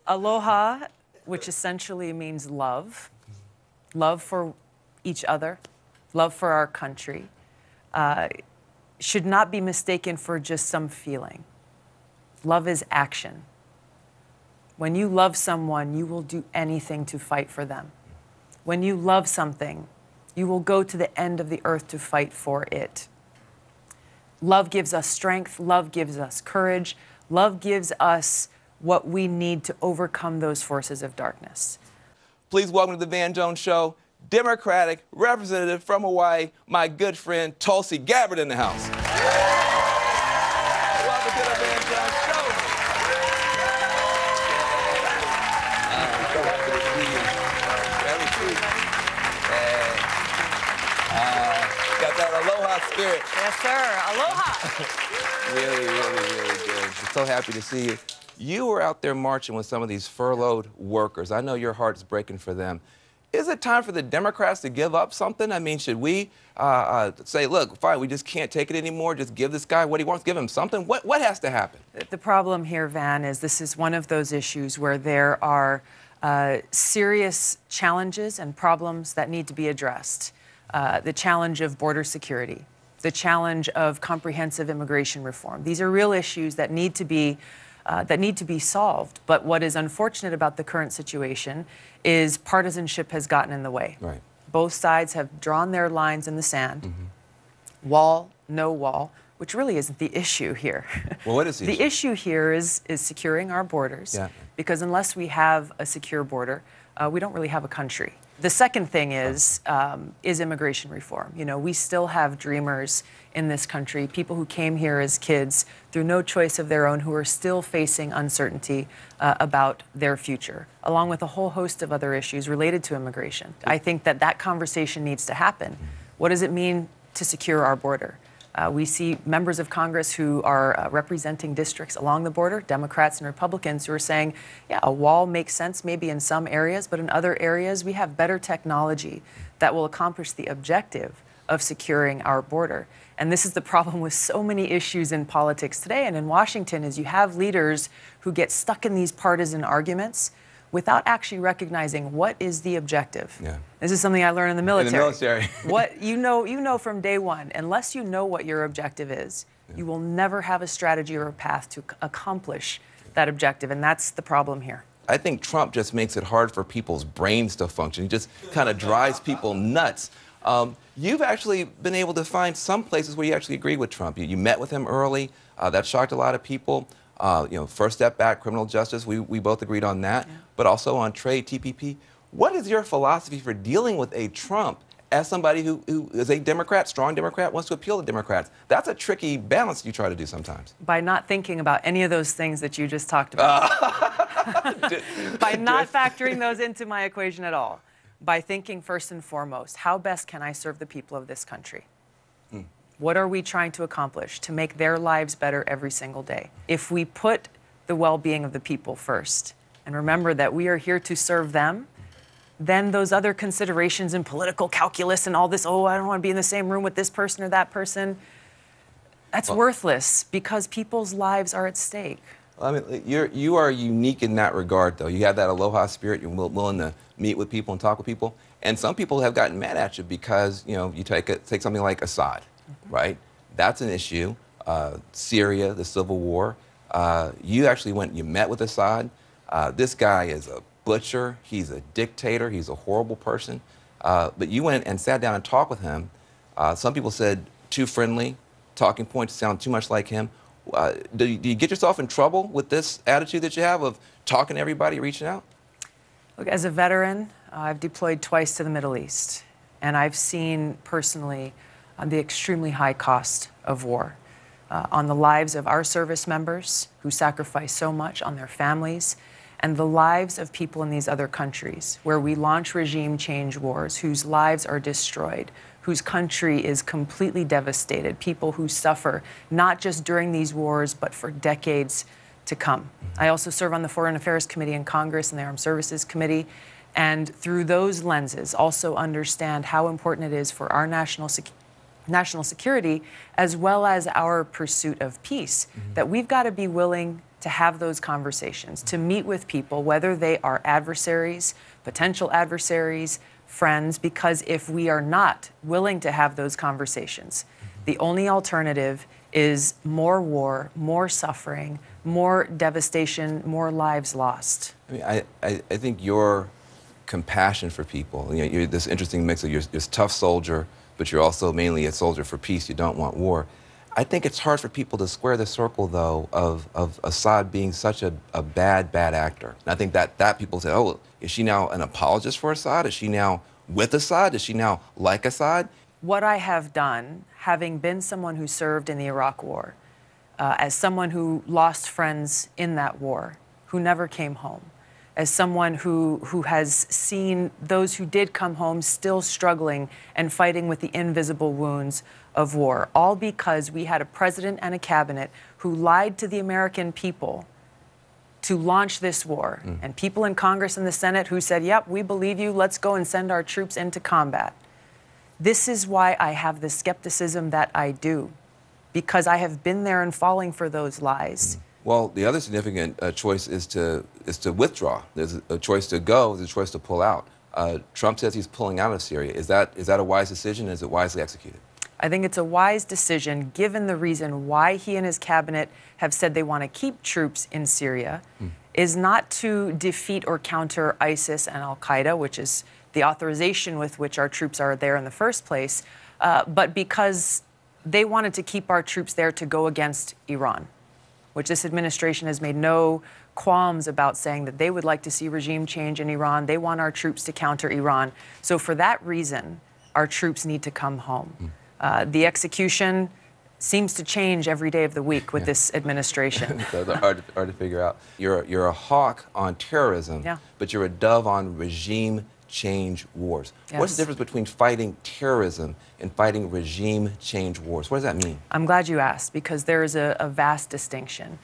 Aloha, which essentially means love, love for each other, love for our country, should not be mistaken for just some feeling. Love is action. When you love someone, you will do anything to fight for them. When you love something, you will go to the end of the earth to fight for it. Love gives us strength. Love gives us courage. Love gives us what we need to overcome those forces of darkness. Please welcome to the Van Jones Show, Democratic representative from Hawaii, my good friend Tulsi Gabbard in the house. Welcome to the Van Jones Show. So happy to see you. Very sweet. Got that aloha spirit. Yes, sir. Aloha. Really, really, really good. So happy to see you. You were out there marching with some of these furloughed workers. I know your heart's breaking for them. Is it time for the Democrats to give up something? I mean, should we say, look, fine, we just can't take it anymore, just give this guy what he wants, give him something? What has to happen? The problem here, Van, is this is one of those issues where there are serious challenges and problems that need to be addressed. The challenge of border security, the challenge of comprehensive immigration reform. These are real issues that need to be solved. But what is unfortunate about the current situation is partisanship has gotten in the way. Right. Both sides have drawn their lines in the sand. Wall, no wall, which really isn't the issue here. Well, what is the issue? The issue here is securing our borders. Yeah. Because unless we have a secure border, we don't really have a country. The second thing is immigration reform. You know, we still have dreamers in this country, people who came here as kids through no choice of their own, who are still facing uncertainty about their future, along with a whole host of other issues related to immigration. I think that conversation needs to happen. What does it mean to secure our border? We see members of Congress who are representing districts along the border, Democrats and Republicans, who are saying, yeah, a wall makes sense maybe in some areas, but in other areas we have better technology that will accomplish the objective of securing our border. And this is the problem with so many issues in politics today and in Washington, is you have leaders who get stuck in these partisan arguments without actually recognizing what is the objective. Yeah. This is something I learned in the military. In the military. What you know from day one, unless you know what your objective is, you will never have a strategy or a path to accomplish that objective, and that's the problem here. I think Trump just makes it hard for people's brains to function. He just kind of drives people nuts. You've actually been able to find some places where you actually agree with Trump. You met with him early. That shocked a lot of people. First step back, criminal justice, we both agreed on that, but also on trade, TPP. What is your philosophy for dealing with a Trump as somebody who is a Democrat, strong Democrat, wants to appeal to Democrats? That's a tricky balance you try to do sometimes. By not thinking about any of those things that you just talked about. By not factoring those into my equation at all. By thinking first and foremost, how best can I serve the people of this country? What are we trying to accomplish to make their lives better every single day? If we put the well-being of the people first and remember that we are here to serve them, then those other considerations in political calculus and all this, oh, I don't want to be in the same room with this person or that person, that's worthless because people's lives are at stake. I mean, you are unique in that regard, though. You have that aloha spirit. You're willing to meet with people and talk with people. And some people have gotten mad at you because, you take something like Assad. Right? That's an issue. Syria, the civil war. You actually you met with Assad. This guy is a butcher. He's a dictator. He's a horrible person. But you went and sat down and talked with him. Some people said too friendly, talking points sound too much like him. Do you get yourself in trouble with this attitude that you have of talking to everybody, reaching out? Look, as a veteran, I've deployed twice to the Middle East, and I've seen personally the extremely high cost of war, on the lives of our service members who sacrifice so much, on their families, and the lives of people in these other countries where we launch regime change wars, whose lives are destroyed, whose country is completely devastated, people who suffer not just during these wars, but for decades to come. I also serve on the Foreign Affairs Committee in Congress and the Armed Services Committee, and through those lenses also understand how important it is for our national security, as well as our pursuit of peace, that we've got to be willing to have those conversations, to meet with people, whether they are adversaries, potential adversaries, friends, because if we are not willing to have those conversations, the only alternative is more war, more suffering, more devastation, more lives lost. I mean, I think your compassion for people, you know, you're this interesting mix of you're this tough soldier, but you're also mainly a soldier for peace. You don't want war. I think it's hard for people to square the circle, though, of Assad being such a bad actor. And I think that people say, oh, is she now an apologist for Assad? Is she now with Assad? Is she now like Assad? What I have done, having been someone who served in the Iraq War, as someone who lost friends in that war, who never came home, as someone who has seen those who did come home still struggling and fighting with the invisible wounds of war, all because we had a president and a cabinet who lied to the American people to launch this war, and people in Congress and the Senate who said, yep, we believe you, let's go and send our troops into combat. This is why I have the skepticism that I do, because I have been there and falling for those lies. Well, the other significant choice is to withdraw. There's a choice to go, there's a choice to pull out. Trump says he's pulling out of Syria. Is that a wise decision? Is it wisely executed? I think it's a wise decision given the reason why he and his cabinet have said they want to keep troops in Syria is not to defeat or counter ISIS and al-Qaeda, which is the authorization with which our troops are there in the first place, but because they wanted to keep our troops there to go against Iran, which this administration has made no qualms about saying that they would like to see regime change in Iran. They want our troops to counter Iran. So for that reason, our troops need to come home. The execution seems to change every day of the week with this administration. So they're hard to figure out. You're a hawk on terrorism, but you're a dove on regime change wars. Yes. What's the difference between fighting terrorism and fighting regime change wars? What does that mean? I'm glad you asked, because there is a vast distinction.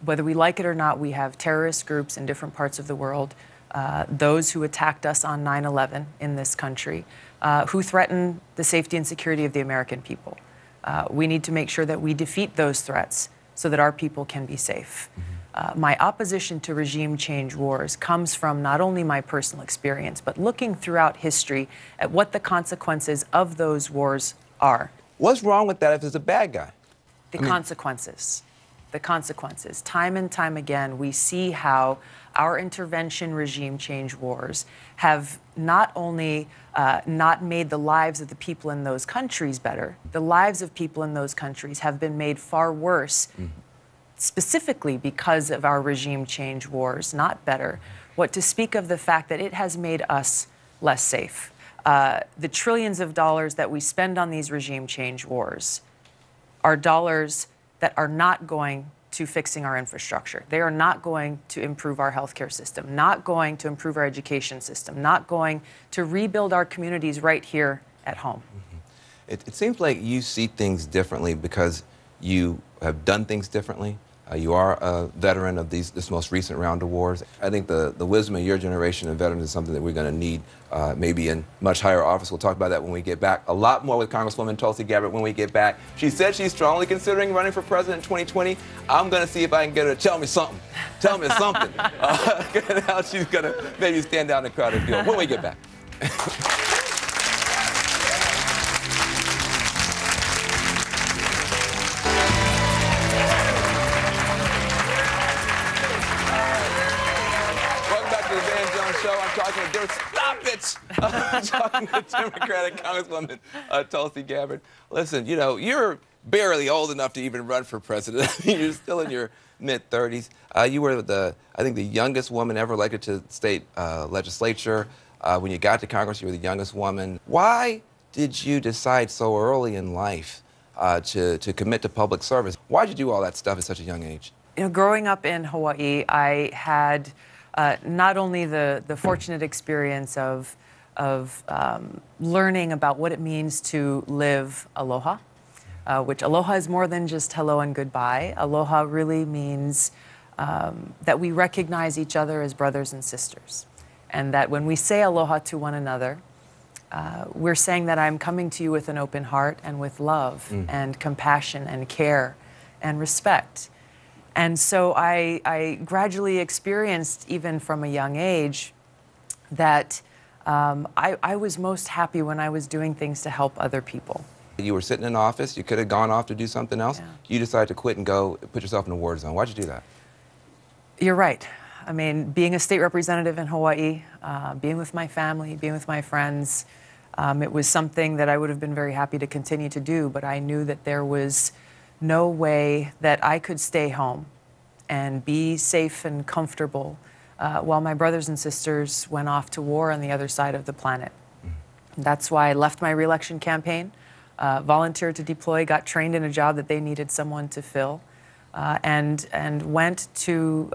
Whether we like it or not, we have terrorist groups in different parts of the world, those who attacked us on 9/11 in this country, who threaten the safety and security of the American people. We need to make sure that we defeat those threats so that our people can be safe. My opposition to regime change wars comes from not only my personal experience, but looking throughout history at what the consequences of those wars are. What's wrong with that if it's a bad guy? The consequences. The consequences. Time and time again, we see how our intervention regime change wars have not only not made the lives of the people in those countries better, the lives of people in those countries have been made far worse, specifically because of our regime change wars, not better. What to speak of the fact that it has made us less safe. The trillions of dollars that we spend on these regime change wars are dollars that are not going to fixing our infrastructure. They are not going to improve our healthcare system, not going to improve our education system, not going to rebuild our communities right here at home. It seems like you see things differently because you have done things differently. You are a veteran of this most recent round of wars. I think the wisdom of your generation of veterans is something that we're going to need maybe in much higher office. We'll talk about that when we get back. A lot more with Congresswoman Tulsi Gabbard when we get back. She said she's strongly considering running for president in 2020. I'm going to see if I can get her to tell me something. Tell me something. How she's going to maybe stand down in the crowded field when we get back. I'm talking to Democratic Congresswoman Tulsi Gabbard. Listen, you know, you're barely old enough to even run for president. You're still in your mid-30s. You were I think the youngest woman ever elected to the state legislature. When you got to Congress, you were the youngest woman. Why did you decide so early in life to commit to public service? Why did you do all that stuff at such a young age? You know, growing up in Hawaii, I had not only the fortunate experience of learning about what it means to live aloha, which aloha is more than just hello and goodbye. Aloha really means that we recognize each other as brothers and sisters, and that when we say aloha to one another, we're saying that I'm coming to you with an open heart and with love and compassion and care and respect. And so I gradually experienced, even from a young age, that I was most happy when I was doing things to help other people. You were sitting in office, you could have gone off to do something else. Yeah. You decided to quit and go put yourself in a war zone. Why'd you do that? You're right. I mean, being a state representative in Hawaii, being with my family, being with my friends, it was something that I would have been very happy to continue to do, but I knew that there was no way that I could stay home and be safe and comfortable while my brothers and sisters went off to war on the other side of the planet. That's why I left my re-election campaign, volunteered to deploy, got trained in a job that they needed someone to fill, and went to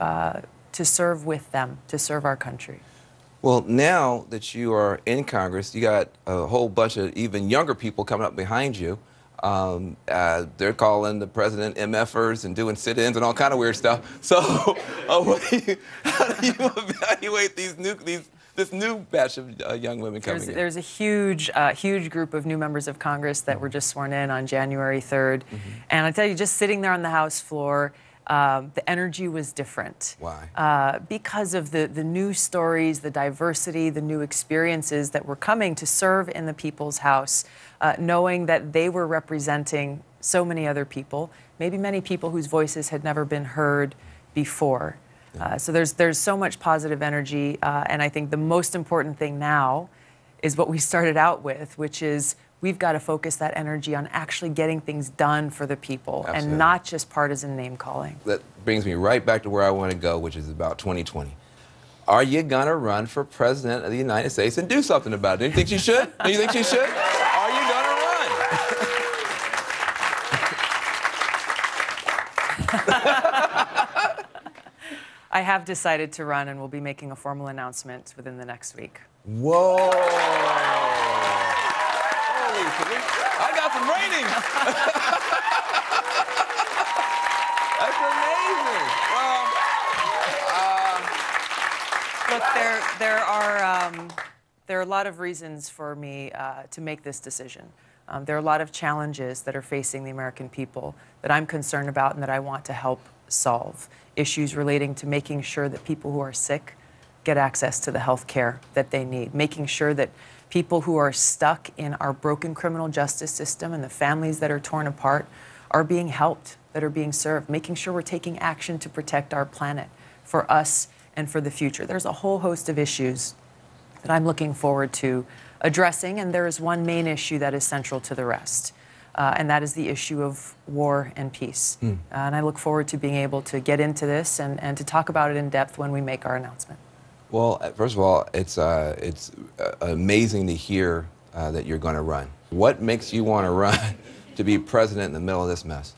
serve with them, to serve our country. Well, now that you are in Congress, you got a whole bunch of even younger people coming up behind you. They're calling the president MFers and doing sit-ins and all kind of weird stuff. So, how do you evaluate this new batch of young women coming in? There's a huge group of new members of Congress that were just sworn in on January 3rd. And I tell you, just sitting there on the House floor, the energy was different. Why? Because of the new stories, the diversity, the new experiences that were coming to serve in the People's House, knowing that they were representing so many other people, maybe many people whose voices had never been heard before. So there's so much positive energy, and I think the most important thing now is what we started out with, which is we've got to focus that energy on actually getting things done for the people. Absolutely. And not just partisan name-calling. That brings me right back to where I want to go, which is about 2020. Are you going to run for president of the United States and do something about it? Do you think you should? Do you think you should? Are you going to run? I have decided to run, and we'll be making a formal announcement within the next week. Whoa! Holy, I got some ratings! Look, That's amazing. there are a lot of reasons for me to make this decision. There are a lot of challenges that are facing the American people that I'm concerned about and that I want to help solve. Issues relating to making sure that people who are sick get access to the health care that they need, making sure that people who are stuck in our broken criminal justice system and the families that are torn apart are being helped, that are being served, making sure we're taking action to protect our planet for us and for the future. There's a whole host of issues that I'm looking forward to addressing, and there is one main issue that is central to the rest. And that is the issue of war and peace. And I look forward to being able to get into this and to talk about it in depth when we make our announcement. Well, first of all, it's amazing to hear that you're going to run. What makes you want to run to be president in the middle of this mess?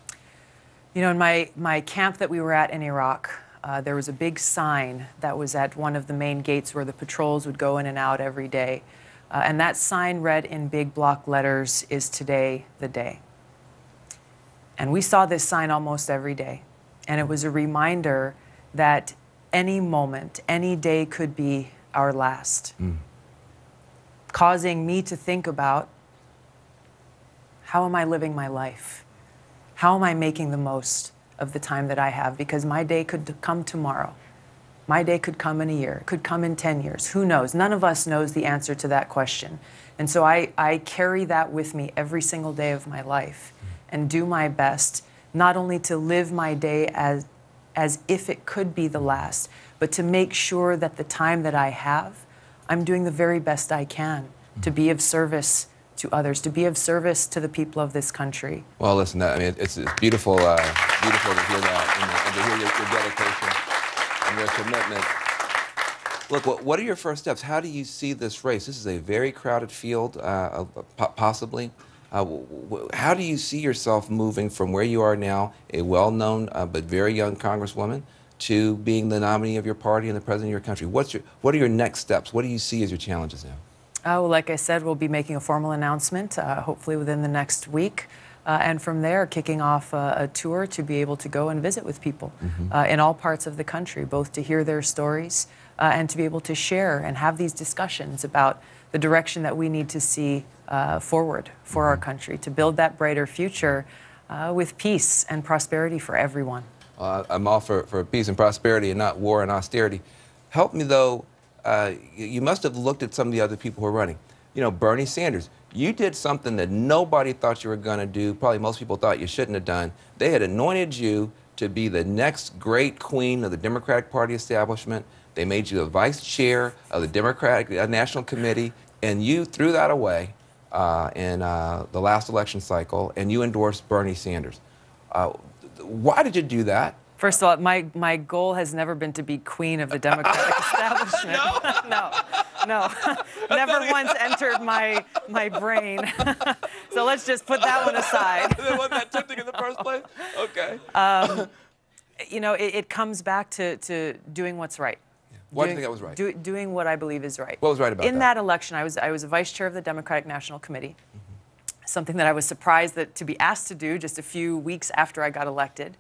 You know, in my camp that we were at in Iraq, there was a big sign that was at one of the main gates where the patrols would go in and out every day. And that sign read in big block letters, "Is today the day?" And we saw this sign almost every day. And it was a reminder that any moment, any day could be our last. Causing me to think about, how am I living my life? How am I making the most of the time that I have? Because my day could come tomorrow. My day could come in a year, could come in 10 years. Who knows? None of us knows the answer to that question. And so I carry that with me every single day of my life and do my best, not only to live my day as if it could be the last, but to make sure that the time that I have, I'm doing the very best I can to be of service to others, to be of service to the people of this country. Well, listen, I mean, it's beautiful, beautiful to hear that and to hear your dedication and your commitment. Look, what are your first steps? How do you see this race? This is a very crowded field, possibly. How do you see yourself moving from where you are now, a well-known but very young congresswoman, to being the nominee of your party and the president of your country? What are your next steps? What do you see as your challenges now? Well, like I said, we'll be making a formal announcement, hopefully within the next week. And from there, kicking off a tour to be able to go and visit with people in all parts of the country, both to hear their stories and to be able to share and have these discussions about the direction that we need to see forward for our country, to build that brighter future with peace and prosperity for everyone. I'm all for peace and prosperity and not war and austerity. Help me, though. You must have looked at some of the other people who are running. You know, Bernie Sanders, you did something that nobody thought you were going to do. Probably most people thought you shouldn't have done. They had anointed you to be the next great queen of the Democratic Party establishment. They made you the vice chair of the Democratic National Committee, and you threw that away in the last election cycle, and you endorsed Bernie Sanders. Why did you do that? First of all, my goal has never been to be queen of the Democratic establishment. No. Never once entered my brain. So let's just put that one aside. Wasn't that tempting in the first place? Okay. You know, it comes back to doing what's right. Why do you think that was right? Doing what I believe is right. What was right about that? In that election, I was a vice chair of the Democratic National Committee, something that I was surprised to be asked to do just a few weeks after I got elected,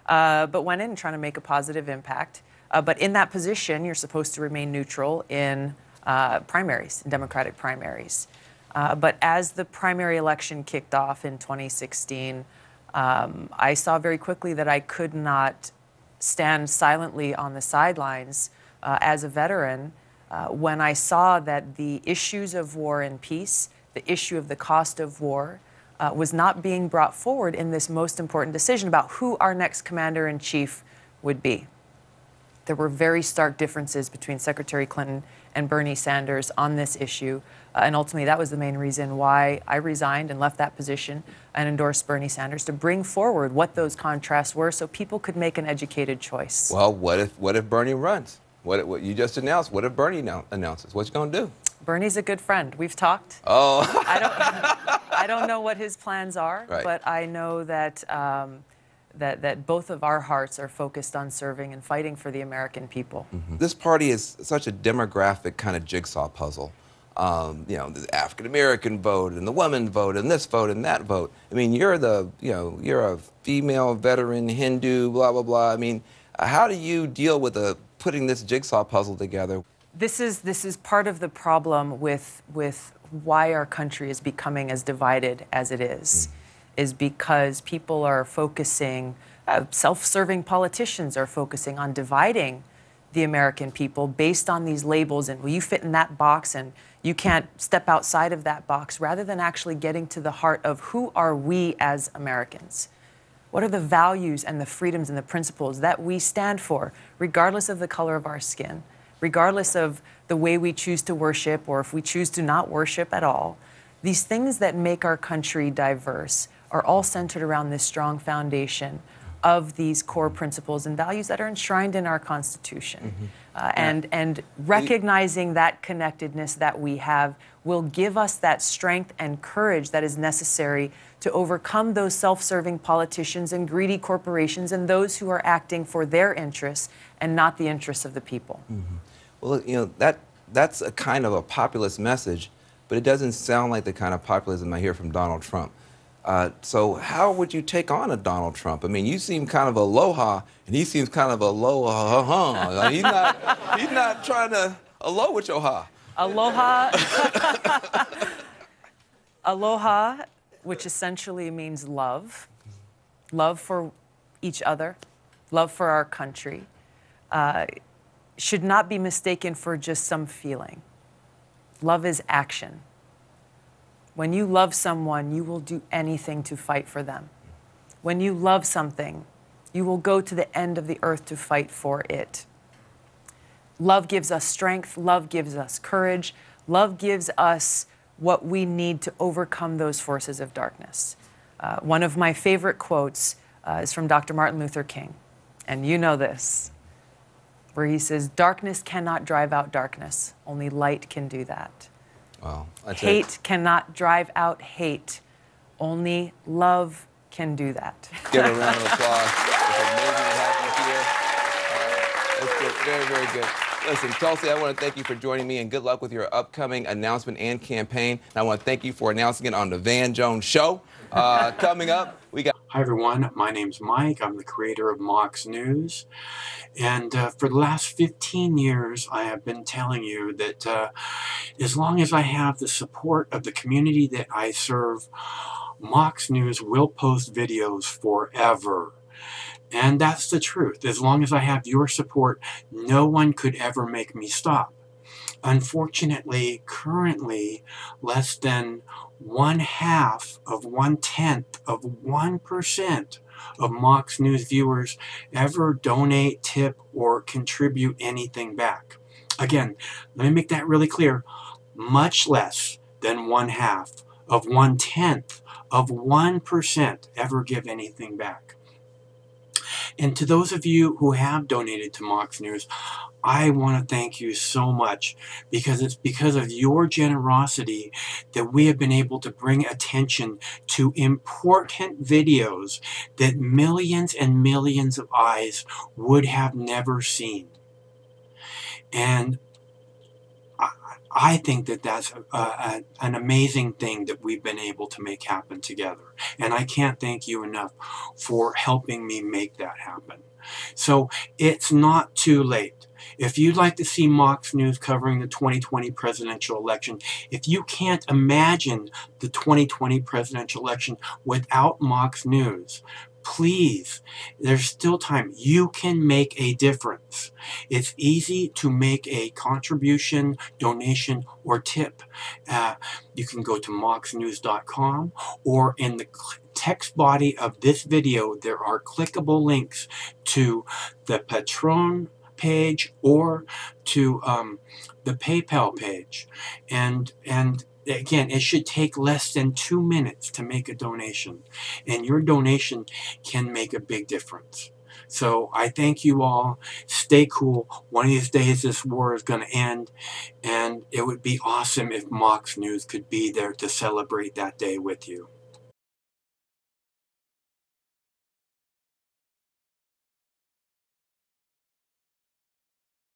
but went in trying to make a positive impact. But in that position, you're supposed to remain neutral in primaries, in Democratic primaries. But as the primary election kicked off in 2016, I saw very quickly that I could not stand silently on the sidelines as a veteran when I saw that the issues of war and peace, the issue of the cost of war, was not being brought forward in this most important decision about who our next commander-in-chief would be. There were very stark differences between Secretary Clinton and Bernie Sanders on this issue, and ultimately that was the main reason why I resigned and left that position and endorsed Bernie Sanders, to bring forward what those contrasts were so people could make an educated choice. Well, what if Bernie runs? What you just announced, what if Bernie announces? What's he going to do? Bernie's a good friend. We've talked. Oh. I don't know what his plans are, right. But I know that that both of our hearts are focused on serving and fighting for the American people. Mm-hmm. This party is such a demographic kind of jigsaw puzzle. You know, the African American vote and the women vote and this vote and that vote. I mean, you're a female veteran Hindu, blah blah blah. I mean, how do you deal with putting this jigsaw puzzle together? This is part of the problem with why our country is becoming as divided as it is because people are focusing, self-serving politicians are focusing on dividing the American people based on these labels and, well, you fit in that box and you can't step outside of that box, rather than actually getting to the heart of who are we as Americans. What are the values and the freedoms and the principles that we stand for, regardless of the color of our skin, regardless of the way we choose to worship or if we choose to not worship at all. These things that make our country diverse are all centered around this strong foundation of these core principles and values that are enshrined in our Constitution. And recognizing that connectedness that we have will give us that strength and courage that is necessary to overcome those self-serving politicians and greedy corporations and those who are acting for their interests and not the interests of the people. Well, you know, that's a kind of a populist message, but it doesn't sound like the kind of populism I hear from Donald Trump. So how would you take on a Donald Trump? I mean, you seem kind of aloha, and he seems kind of aloha. He's not trying to aloha with your ha. Aloha. Aloha, which essentially means love. Love for each other, love for our country, should not be mistaken for just some feeling. Love is action. When you love someone, you will do anything to fight for them. When you love something, you will go to the end of the earth to fight for it. Love gives us strength. Love gives us courage. Love gives us what we need to overcome those forces of darkness. One of my favorite quotes is from Dr. Martin Luther King, and you know this, where he says, "Darkness cannot drive out darkness. Only light can do that." Wow. Hate cannot drive out hate. Only love can do that. Give a round of applause. It's amazing to have you here. That's good. Very, very good. Listen, Tulsi, I want to thank you for joining me, and good luck with your upcoming announcement and campaign. And I want to thank you for announcing it on the Van Jones Show. Coming up, we got... Hi, everyone. My name's Mike. I'm the creator of Mox News. And for the last 15 years, I have been telling you that as long as I have the support of the community that I serve, Mox News will post videos forever. And that's the truth. As long as I have your support, no one could ever make me stop. Unfortunately, currently, less than 1/2 of 1/10 of 1% of Mox News viewers ever donate, tip, or contribute anything back. Again, let me make that really clear. Much less than 1/2 of 1/10 of 1% ever give anything back. And to those of you who have donated to Mox News, I want to thank you so much, because it's because of your generosity that we have been able to bring attention to important videos that millions and millions of eyes would have never seen. And I think that that's an amazing thing that we've been able to make happen together. And I can't thank you enough for helping me make that happen. So it's not too late. If you'd like to see Mox News covering the 2020 presidential election, if you can't imagine the 2020 presidential election without Mox News, please, there's still time. You can make a difference. It's easy to make a contribution, donation, or tip. You can go to moxnews.com, or in the text body of this video, there are clickable links to the Patreon page or to the PayPal page. And again, it should take less than 2 minutes to make a donation, and your donation can make a big difference. So I thank you all. Stay cool. One of these days this war is going to end, and it would be awesome if Mox News could be there to celebrate that day with you.